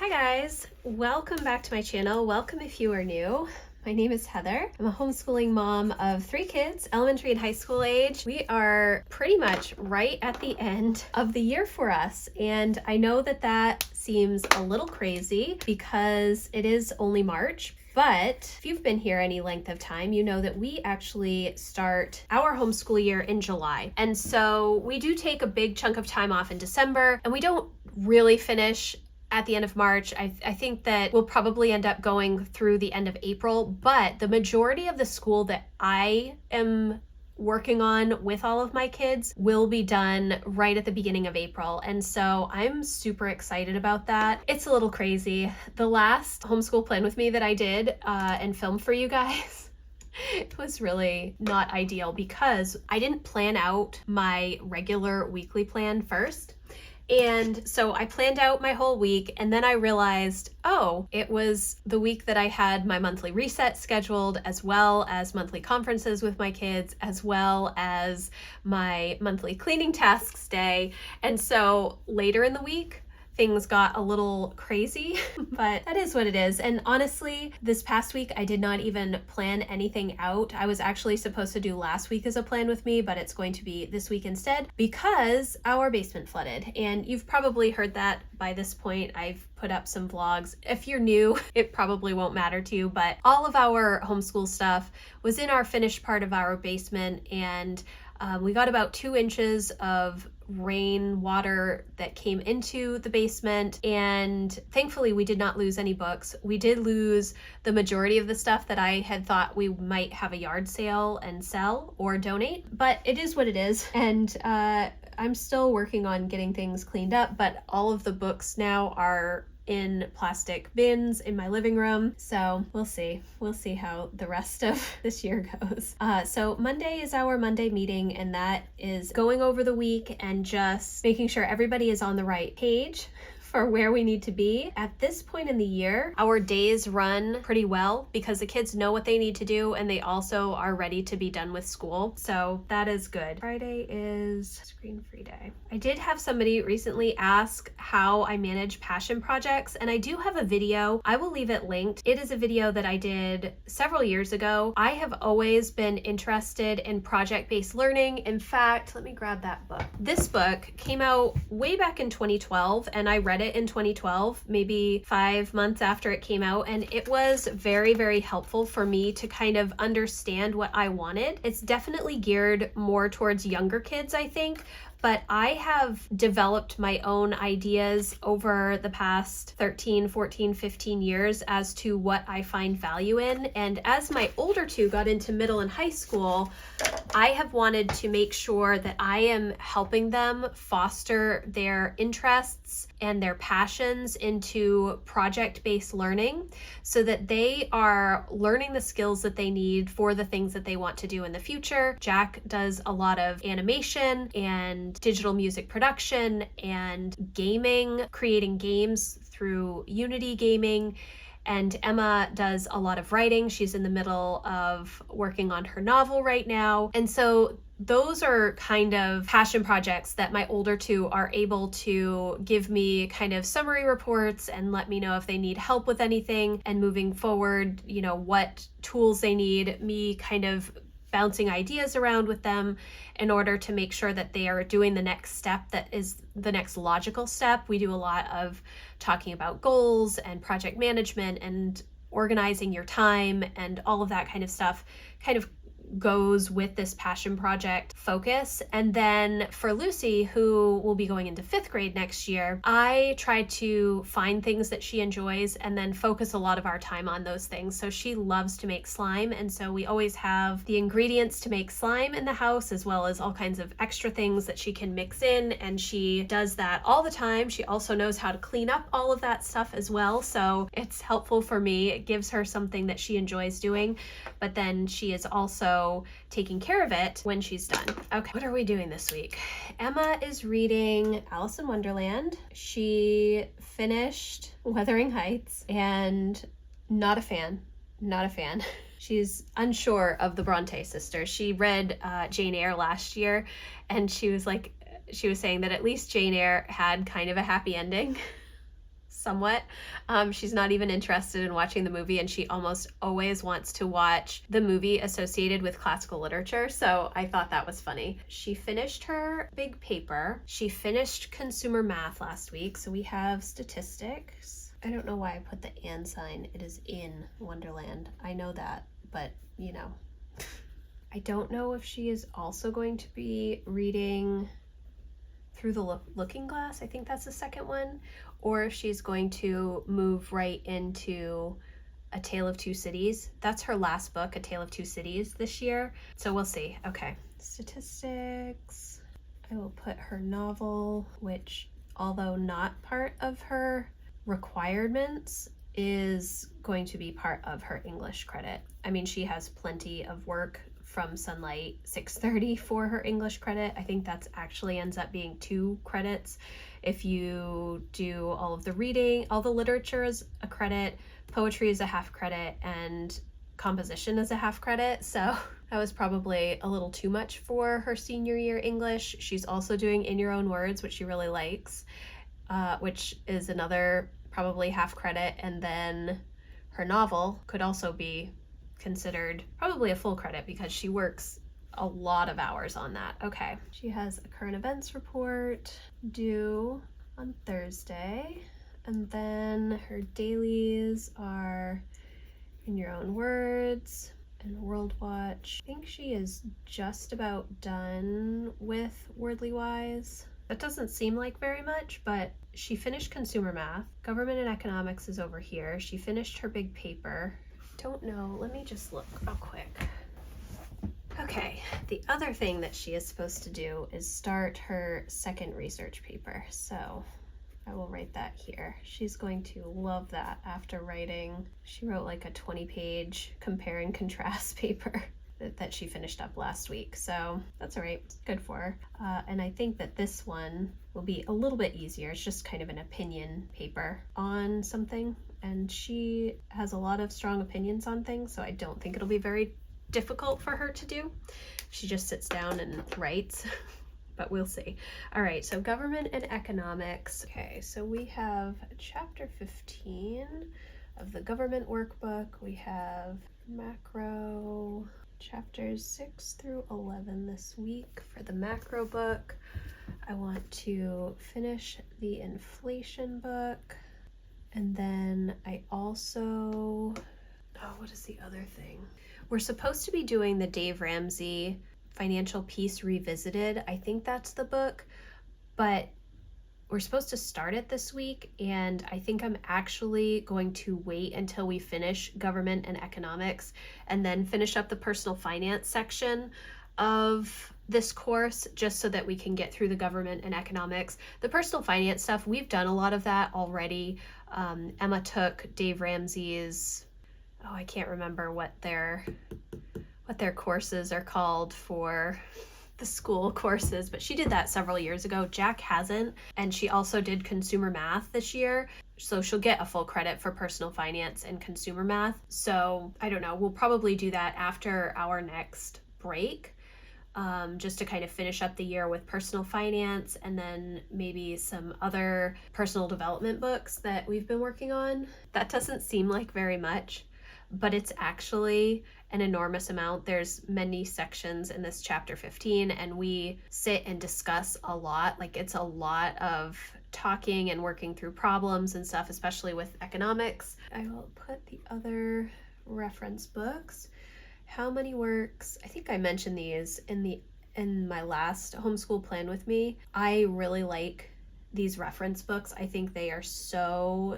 Hi guys, welcome back to my channel. Welcome if you are new. My name is Heather. I'm a homeschooling mom of 3 kids, elementary and high school age. We are pretty much right at the end of the year for us. And I know that that seems a little crazy because it is only March. But if you've been here any length of time, you know that we actually start our homeschool year in July. And so we do take a big chunk of time off in December, and we don't really finish at the end of March. I think that we'll probably end up going through the end of April, but the majority of the school that I am working on with all of my kids will be done right at the beginning of April. And so I'm super excited about that. It's a little crazy. The last homeschool plan with me that I did and filmed for you guys, it was really not ideal because I didn't plan out my regular weekly plan first. And so I planned out my whole week, and then I realized, oh, it was the week that I had my monthly reset scheduled, as well as monthly conferences with my kids, as well as my monthly cleaning tasks day. And so later in the week, things got a little crazy, but that is what it is. And honestly, this past week, I did not even plan anything out. I was actually supposed to do last week as a plan with me, but it's going to be this week instead because our basement flooded. And you've probably heard that by this point. I've put up some vlogs. If you're new, it probably won't matter to you, but all of our homeschool stuff was in our finished part of our basement, and we got about 2 inches of rain water that came into the basement, and thankfully we did not lose any books. We did lose the majority of the stuff that I had thought we might have a yard sale and sell or donate, but it is what it is. And I'm still working on getting things cleaned up, but all of the books now are in plastic bins in my living room. So we'll see how the rest of this year goes. So Monday is our Monday meeting, and that is going over the week and just making sure everybody is on the right page for where we need to be. At this point in the year, our days run pretty well because the kids know what they need to do, and they also are ready to be done with school. So that is good. Friday is screen-free day. I did have somebody recently ask how I manage passion projects, and I do have a video. I will leave it linked. It is a video that I did several years ago. I have always been interested in project-based learning. In fact, let me grab that book. This book came out way back in 2012, and I read it in 2012, maybe 5 months after it came out, and it was very, very helpful for me to kind of understand what I wanted. It's definitely geared more towards younger kids, I think, but I have developed my own ideas over the past 13, 14, 15 years as to what I find value in. And as my older 2 got into middle and high school, I have wanted to make sure that I am helping them foster their interests and their passions into project-based learning so that they are learning the skills that they need for the things that they want to do in the future. Jack does a lot of animation and digital music production and gaming, creating games through Unity Gaming. And Emma does a lot of writing. She's in the middle of working on her novel right now. And so those are kind of passion projects that my older 2 are able to give me kind of summary reports and let me know if they need help with anything, and moving forward, you know, what tools they need, me kind of bouncing ideas around with them in order to make sure that they are doing the next step that is the next logical step. We do a lot of talking about goals and project management and organizing your time, and all of that kind of stuff kind of goes with this passion project focus. And then for Lucy, who will be going into 5th grade next year, I try to find things that she enjoys and then focus a lot of our time on those things. So she loves to make slime, and so we always have the ingredients to make slime in the house, as well as all kinds of extra things that she can mix in, and she does that all the time. She also knows how to clean up all of that stuff as well, so it's helpful for me. It gives her something that she enjoys doing, but then she is also taking care of it when she's done. Okay, what are we doing this week? Emma is reading Alice in Wonderland. She finished Wuthering Heights, and not a fan. She's unsure of the Bronte sisters. She read Jane Eyre last year, and she was saying that at least Jane Eyre had kind of a happy ending. somewhat. She's not even interested in watching the movie, and she almost always wants to watch the movie associated with classical literature, so I thought that was funny. She finished her big paper. She finished consumer math last week, so we have statistics. I don't know why I put the and sign. It is in Wonderland. I know that, but you know. I don't know if she is also going to be reading Through the Looking Glass. I think that's the second one. Or if she's going to move right into A Tale of Two Cities. That's her last book, A Tale of Two Cities, this year. So we'll see. Okay. Statistics. I will put her novel, which, although not part of her requirements, is going to be part of her English credit. I mean, she has plenty of work from Sunlight 630 for her English credit. I think that's actually ends up being 2 credits. If you do all of the reading, all the literature is a credit, poetry is a half credit, and composition is a half credit. So that was probably a little too much for her senior year English. She's also doing In Your Own Words, which she really likes, which is another probably half credit. And then her novel could also be considered probably a full credit because she works a lot of hours on that. Okay, she has a current events report due on Thursday, and then her dailies are In Your Own Words and World Watch. I think she is just about done with Wordly Wise. That doesn't seem like very much, but she finished consumer math. Government and economics is over here. She finished her big paper. Don't know, let me just look real quick. Okay, the other thing that she is supposed to do is start her second research paper. So I will write that here. She's going to love that after writing. She wrote like a 20-page compare and contrast paper that she finished up last week. So that's all right, good for her. And I think that this one will be a little bit easier. It's just kind of an opinion paper on something. And she has a lot of strong opinions on things, so I don't think it'll be very difficult for her to do. She just sits down and writes, but we'll see. All right, so government and economics. Okay, so we have chapter 15 of the government workbook. We have macro chapters 6 through 11 this week for the macro book. I want to finish the inflation book. And then I also, what is the other thing? We're supposed to be doing the Dave Ramsey Financial Peace Revisited. I think that's the book, but we're supposed to start it this week, and I think I'm actually going to wait until we finish government and economics and then finish up the personal finance section of this course, just so that we can get through the government and economics. The personal finance stuff, we've done a lot of that already. Emma took Dave Ramsey's, I can't remember what their courses are called for the school courses, but she did that several years ago. Jack hasn't, and she also did consumer math this year, so she'll get a full credit for personal finance and consumer math. So I don't know, we'll probably do that after our next break. Just to kind of finish up the year with personal finance, and then maybe some other personal development books that we've been working on. That doesn't seem like very much, but it's actually an enormous amount. There's many sections in this chapter 15, and we sit and discuss a lot. Like, it's a lot of talking and working through problems and stuff, especially with economics. I will put the other reference books. How Money Works. I think I mentioned these in my last homeschool plan with me. I really like these reference books. I think they are so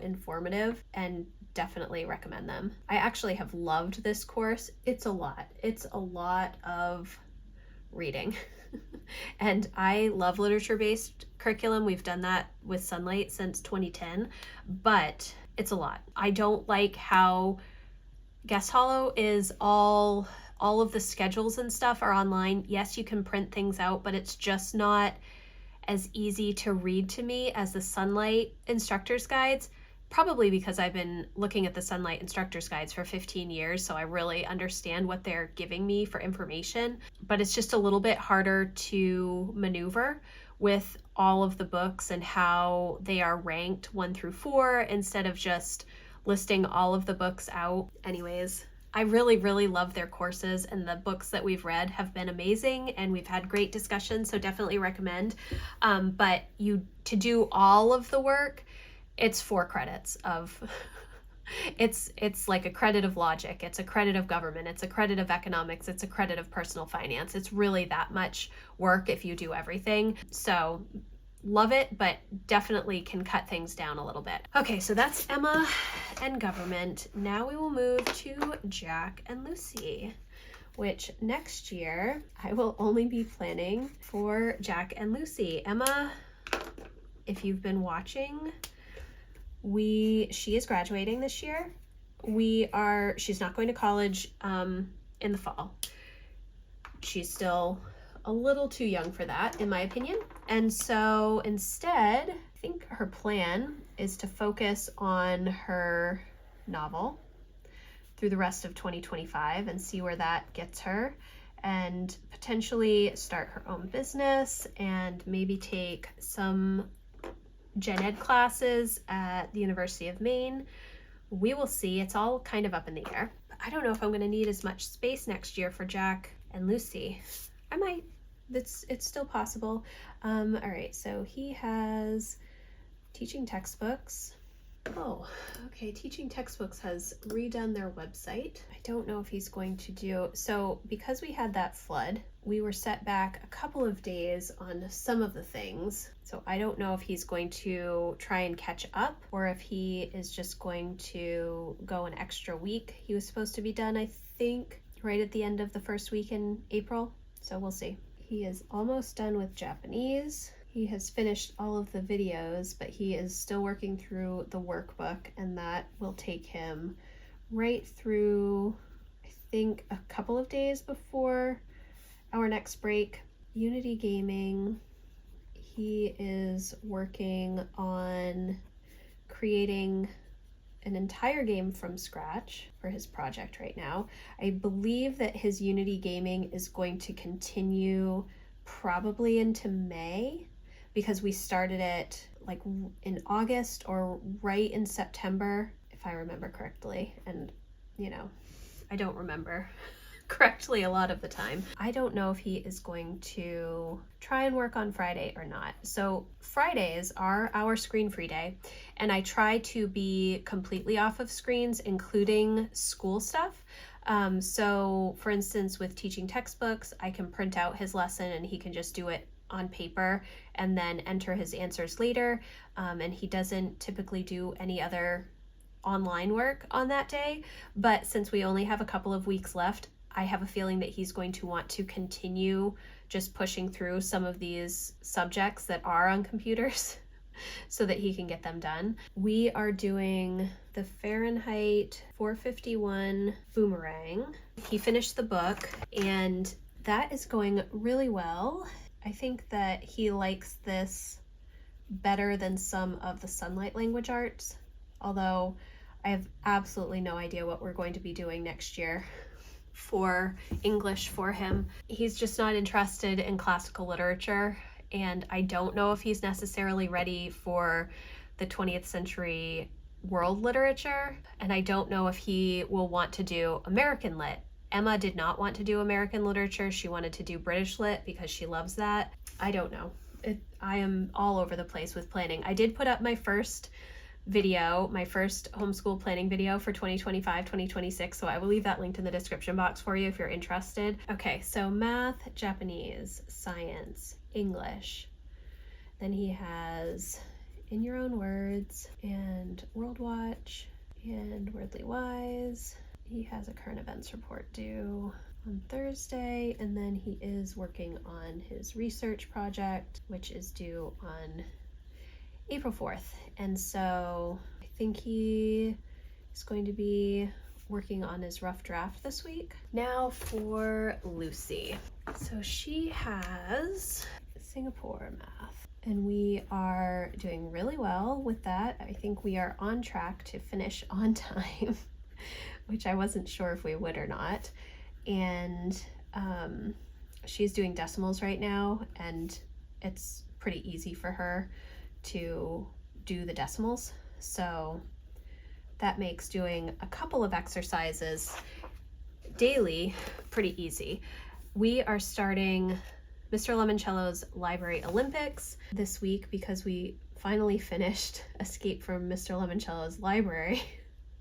informative and definitely recommend them. I actually have loved this course. It's a lot of reading. And I love literature-based curriculum. We've done that with Sunlight since 2010, but it's a lot. I don't like how Guest Hollow is all of the schedules and stuff are online. Yes, you can print things out, but it's just not as easy to read to me as the Sunlight instructor's guides, probably because I've been looking at the Sunlight instructor's guides for 15 years, so I really understand what they're giving me for information, but it's just a little bit harder to maneuver. with all of the books and how they are ranked 1 through 4 instead of just listing all of the books out. Anyways, I really, really love their courses, and the books that we've read have been amazing, and we've had great discussions, so definitely recommend. But to do all of the work, it's 4 credits of it's like a credit of logic, it's a credit of government, it's a credit of economics, it's a credit of personal finance. It's really that much work if you do everything. So love it, but definitely can cut things down a little bit. Okay, so that's Emma and government. Now we will move to Jack and Lucy, which next year I will only be planning for Jack and Lucy. Emma, if you've been watching, she is graduating this year. She's not going to college in the fall. She's still a little too young for that, in my opinion. And so instead, I think her plan is to focus on her novel through the rest of 2025 and see where that gets her, and potentially start her own business and maybe take some gen ed classes at the University of Maine. We will see. It's all kind of up in the air. But I don't know if I'm going to need as much space next year for Jack and Lucy. I might. It's still possible. All right, so he has teaching textbooks. Oh, okay, Teaching Textbooks has redone their website. I don't know if he's going to do, so because we had that flood, we were set back a couple of days on some of the things. So I don't know if he's going to try and catch up or if he is just going to go an extra week. He was supposed to be done, I think, right at the end of the first week in April. So we'll see. He is almost done with Japanese. He has finished all of the videos, but he is still working through the workbook, and that will take him right through, I think, a couple of days before our next break. Unity Gaming, he is working on creating an entire game from scratch for his project right now. I believe that his Unity Gaming is going to continue probably into May, because we started it like in August or right in September, if I remember correctly. And, I don't remember correctly a lot of the time. I don't know if he is going to try and work on Friday or not. So Fridays are our screen-free day, and I try to be completely off of screens, including school stuff. So for instance, with Teaching Textbooks, I can print out his lesson and he can just do it on paper and then enter his answers later. And he doesn't typically do any other online work on that day. But since we only have a couple of weeks left, I have a feeling that he's going to want to continue just pushing through some of these subjects that are on computers so that he can get them done. We are doing the Fahrenheit 451 Boomerang. He finished the book and that is going really well. I think that he likes this better than some of the Sunlight language arts, although I have absolutely no idea what we're going to be doing next year for English for him. He's just not interested in classical literature, and I don't know if he's necessarily ready for the 20th century world literature, and I don't know if he will want to do American lit. Emma did not want to do American literature. She wanted to do British lit because she loves that. I don't know. I am all over the place with planning. I did put up my first video, my first homeschool planning video for 2025-2026, so I will leave that linked in the description box for you if you're interested. Okay, so math, Japanese, science, English. Then he has In Your Own Words and World Watch and Wordly Wise. He has a current events report due on Thursday, and then he is working on his research project, which is due on April 4th. And so I think he is going to be working on his rough draft this week. Now for Lucy. So she has Singapore math, and we are doing really well with that. I think we are on track to finish on time, which I wasn't sure if we would or not. And she's doing decimals right now, and it's pretty easy for her to do the decimals. So that makes doing a couple of exercises daily pretty easy. We are starting Mr. Lemoncello's Library Olympics this week because we finally finished Escape from Mr. Lemoncello's Library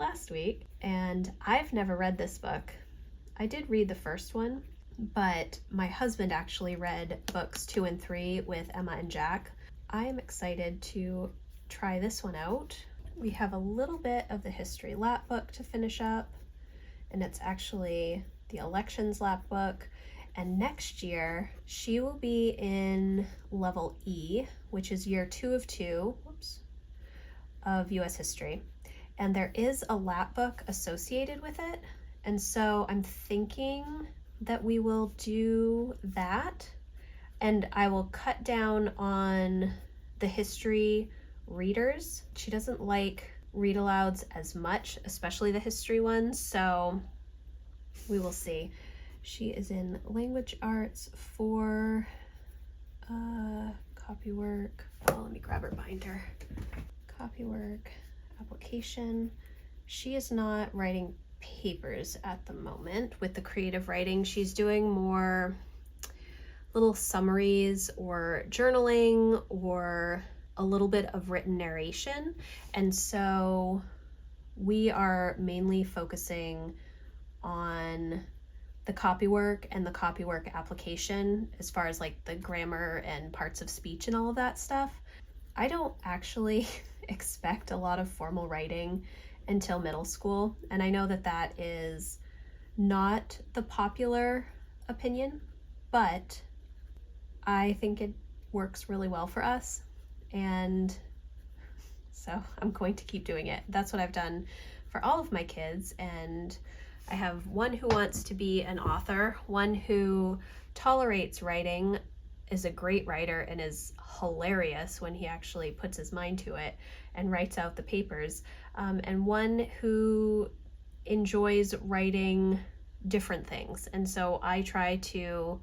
last week, and I've never read this book. I did read the first one, but my husband actually read books 2 and 3 with Emma and Jack. I am excited to try this one out. We have a little bit of the history lap book to finish up, and it's actually the elections lap book. And next year, she will be in level E, which is year 2 of 2, of US history. And there is a lap book associated with it. And so I'm thinking that we will do that. And I will cut down on the history readers. She doesn't like read alouds as much, especially the history ones. So we will see. She is in language arts for copywork. Oh, let me grab her binder. Copywork, application. She is not writing papers at the moment with the creative writing. She's doing more little summaries or journaling or a little bit of written narration. And so we are mainly focusing on the copywork and the copywork application as far as like the grammar and parts of speech and all of that stuff. I don't actually expect a lot of formal writing until middle school, and I know that that is not the popular opinion, but I think it works really well for us, and so I'm going to keep doing it. That's what I've done for all of my kids, and I have one who wants to be an author, one who tolerates writing, is a great writer and is hilarious when he actually puts his mind to it and writes out the papers, and one who enjoys writing different things. And so I try to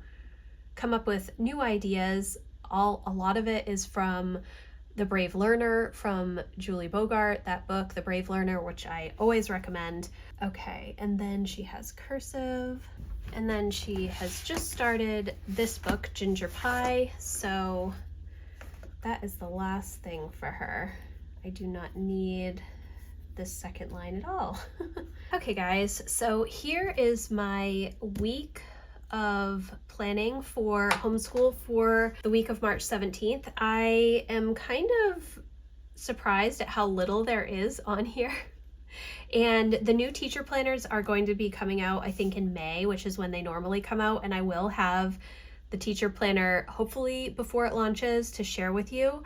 come up with new ideas. A lot of it is from The Brave Learner from Julie Bogart, that book, The Brave Learner, which I always recommend. Okay, and then she has cursive, and then she has just started this book, Ginger Pie, so that is the last thing for her. I do not need this second line at all. Okay guys, so here is my week of planning for homeschool for the week of March 17th. I am kind of surprised at how little there is on here. And the new teacher planners are going to be coming out, I think, in May, which is when they normally come out, and I will have the teacher planner hopefully before it launches to share with you,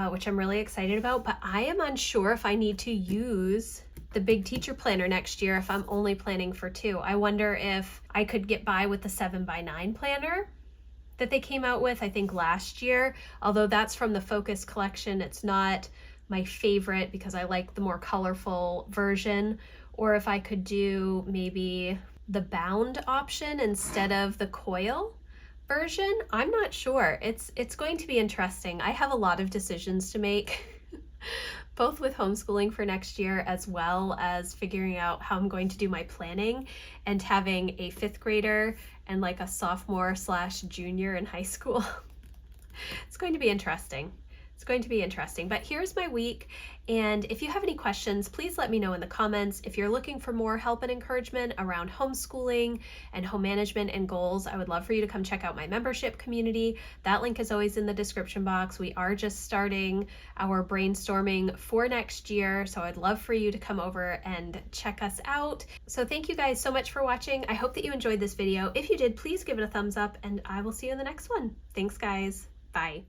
which I'm really excited about. But I am unsure if I need to use the big teacher planner next year if I'm only planning for 2. I wonder if I could get by with the 7x9 planner that they came out with, I think, last year, although that's from the Focus collection. It's not my favorite because I like the more colorful version, or if I could do maybe the bound option instead of the coil version. I'm not sure. It's going to be interesting. I have a lot of decisions to make both with homeschooling for next year as well as figuring out how I'm going to do my planning, and having a 5th grader and like a sophomore/junior in high school. It's going to be interesting. It's going to be interesting, but here's my week. And if you have any questions, please let me know in the comments. If you're looking for more help and encouragement around homeschooling and home management and goals, I would love for you to come check out my membership community. That link is always in the description box. We are just starting our brainstorming for next year, so I'd love for you to come over and check us out. So thank you guys so much for watching. I hope that you enjoyed this video. If you did, please give it a thumbs up, and I will see you in the next one. Thanks guys. Bye.